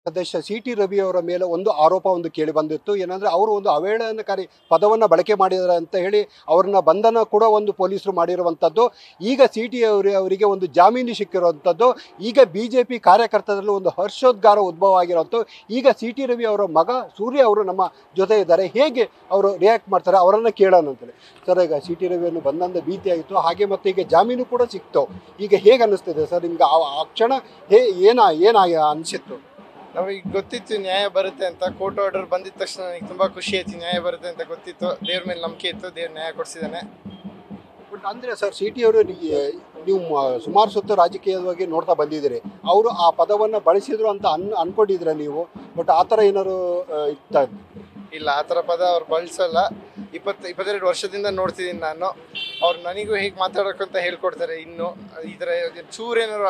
ಸದಸ್ಯ ಸಿ.ಟಿ. ರವಿ ಅವರ ಮೇಲೆ ಒಂದು ಆರೋಪ ಕೇಳಿ ಬಂದಿತ್ತು. ಏನಂದರೆ ಅವರು ಒಂದು ಅವಹೇಳನಕಾರಿ ಪದವನ್ನು ಬಳಕೆ ಮಾಡಿದ್ದಾರೆ ಅಂತ ಹೇಳಿ ಅವ್ರನ್ನ ಬಂಧನ ಕೂಡ ಪೊಲೀಸರು ಮಾಡಿರುವಂಥದ್ದು. ಈಗ ಸಿ.ಟಿ. ಅವರಿಗೆ ಒಂದು ಜಾಮೀನು ಸಿಕ್ಕಿರುವಂಥದ್ದು. ಈಗ BJP ಕಾರ್ಯಕರ್ತರಲ್ಲಿ ಒಂದು ಹರ್ಷೋದ್ಗಾರ ಉದ್ಭವ ಆಗಿರೋಂಥದ್ದು. ಈಗ ಸಿ.ಟಿ. ರವಿ ಅವರ ಮಗ ಸೂರ್ಯ ಅವರು ನಮ್ಮ ಜೊತೆ ಇದ್ದಾರೆ. ಹೇಗೆ ಅವರು ರಿಯಾಕ್ಟ್ ಮಾಡ್ತಾರೆ ಅವರನ್ನು ಕೇಳೋಣ ಅಂತೇಳಿ. ಸರ್, ಈಗ ಸಿ.ಟಿ. ರವಿಯನ್ನು ಬಂಧನದ ಭೀತಿ ಆಯಿತು, ಹಾಗೆ ಮತ್ತು ಈಗ ಜಾಮೀನು ಕೂಡ ಸಿಕ್ತು. ಈಗ ಹೇಗೆ ಅನ್ನಿಸ್ತಿದೆ ಸರ್ ನಿಮ್ಗೆ? ಆ ಕ್ಷಣ ಏನಾಗಿ ಅನಿಸಿತ್ತು? ನಮಗೆ ಗೊತ್ತಿತ್ತು ನ್ಯಾಯ ಬರುತ್ತೆ ಅಂತ. ಕೋರ್ಟ್ ಆರ್ಡರ್ ಬಂದಿದ ತಕ್ಷಣ ನನಗೆ ತುಂಬ ಖುಷಿ ಆಯ್ತು. ನ್ಯಾಯ ಬರುತ್ತೆ ಅಂತ ಗೊತ್ತಿತ್ತು. ದೇವ್ರ ಮೇಲೆ ನಂಬಿಕೆ ಇತ್ತು. ದೇವ್ರ ನ್ಯಾಯ ಕೊಡಿಸಿದ್ದಾನೆ. ಬಟ್ ಅಂದರೆ ಸರ್, ಸಿ.ಟಿ. ಅವರು ನೀವು ಸುಮಾರು ಸುತ್ತ ರಾಜಕೀಯವಾಗಿ ನೋಡ್ತಾ ಬಂದಿದ್ದೀರಿ. ಅವರು ಆ ಪದವನ್ನು ಬಳಸಿದ್ರು ಅಂತ ಅನ್ಕೊಂಡಿದ್ರೆ ನೀವು? ಬಟ್ ಆ ಥರ ಏನಾದ್ರು ಇತ್ತ? ಇಲ್ಲ, ಆ ಥರ ಪದ ಅವ್ರು ಬಳಸಲ್ಲ. 22 ವರ್ಷದಿಂದ ನೋಡ್ತಿದ್ದೀನಿ ನಾನು. ಅವ್ರು ನನಗೂ ಹೇಗೆ ಮಾತಾಡೋಕ್ಕಂತ ಹೇಳ್ಕೊಡ್ತಾರೆ. ಇನ್ನು ಈ ಥರ ಚೂರು ಏನಾದ್ರು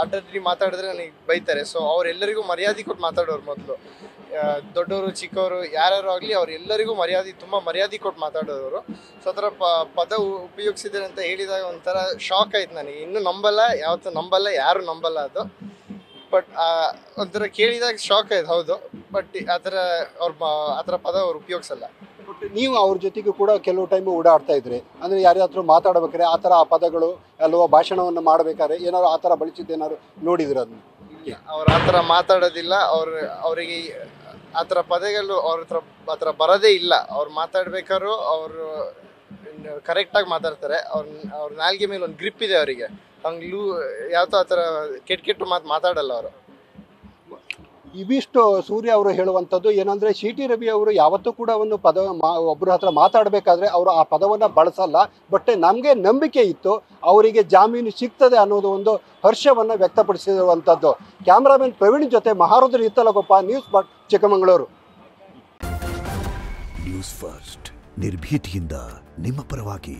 ಅಡ್ಡದಲ್ಲಿ ಮಾತಾಡಿದ್ರೆ ನನಗೆ ಬೈತಾರೆ. ಸೊ ಅವರೆಲ್ಲರಿಗೂ ಮರ್ಯಾದೆ ಕೊಟ್ಟು ಮಾತಾಡೋರು. ಮೊದಲು ದೊಡ್ಡವರು ಚಿಕ್ಕವರು ಯಾರ್ಯಾರು ಆಗಲಿ ಅವರೆಲ್ಲರಿಗೂ ತುಂಬ ಮರ್ಯಾದೆ ಕೊಟ್ಟು ಮಾತಾಡೋರು. ಸೊ ಆ ಥರ ಪದ ಉಪಯೋಗಿಸಿದ್ದಾರೆ ಅಂತ ಹೇಳಿದಾಗ ಒಂಥರ ಶಾಕ್ ಆಯ್ತು ನನಗೆ. ಇನ್ನೂ ನಂಬಲ್ಲ, ಯಾವತ್ತೂ ನಂಬಲ್ಲ, ಯಾರು ನಂಬಲ್ಲ ಅದು. ಬಟ್ ಒಂಥರ ಕೇಳಿದಾಗ ಶಾಕ್ ಆಯ್ತು. ಹೌದು, ಬಟ್ ಆ ಥರ ಪದ ಅವ್ರು ಉಪಯೋಗಿಸಲ್ಲ. ಬಟ್ ನೀವು ಅವ್ರ ಜೊತೆಗೂ ಕೂಡ ಕೆಲವು ಟೈಮು ಓಡಾಡ್ತಾ ಇದ್ರಿ. ಅಂದರೆ ಯಾರ್ಯಾತ್ರ ಮಾತಾಡ್ಬೇಕಾದ್ರೆ ಆ ಥರ ಪದಗಳು ಅಲ್ವಾ, ಭಾಷಣವನ್ನು ಮಾಡಬೇಕಾದ್ರೆ ಏನಾದ್ರು ಆ ಥರ ಬಳಸಿದ್ದೇನಾದ್ರು ನೋಡಿದ್ರು ಅದನ್ನು? ಅವ್ರು ಆ ಥರ ಮಾತಾಡೋದಿಲ್ಲ. ಅವರಿಗೆ ಆ ಥರ ಪದಗಳು ಆ ಥರ ಬರೋದೇ ಇಲ್ಲ. ಅವ್ರು ಮಾತಾಡ್ಬೇಕಾದ್ರು ಅವರು ಕರೆಕ್ಟಾಗಿ ಮಾತಾಡ್ತಾರೆ. ಅವ್ರ ನಾಲ್ಗೆ ಮೇಲೆ ಒಂದು ಗ್ರಿಪ್ ಇದೆ ಅವರಿಗೆ. ಹಂಗೆ ಯಾವತ್ತೂ ಆ ಥರ ಕೆಟ್ಟ ಮಾತಾಡಲ್ಲ ಅವರು. ಇವಿಷ್ಟು ಸೂರ್ಯ ಅವರು ಹೇಳುವಂಥದ್ದು. ಏನಂದರೆ ಸಿ.ಟಿ. ರವಿ ಅವರು ಯಾವತ್ತೂ ಕೂಡ ಒಂದು ಒಬ್ಬರ ಹತ್ರ ಮಾತಾಡಬೇಕಾದ್ರೆ ಅವರು ಆ ಪದವನ್ನು ಬಳಸಲ್ಲ. ಬಟ್ ನಮಗೆ ನಂಬಿಕೆ ಇತ್ತು ಅವರಿಗೆ ಜಾಮೀನು ಸಿಗ್ತದೆ ಅನ್ನೋದು ಒಂದು ಹರ್ಷವನ್ನು ವ್ಯಕ್ತಪಡಿಸಿರುವಂಥದ್ದು. ಕ್ಯಾಮ್ರಾಮನ್ ಪ್ರವೀಣ್ ಜೊತೆ Maharudra Hittalagoppa, news but Chikkamagaluru. News first, ನಿರ್ಭೀತಿಯಿಂದ ನಿಮ್ಮ ಪರವಾಗಿ.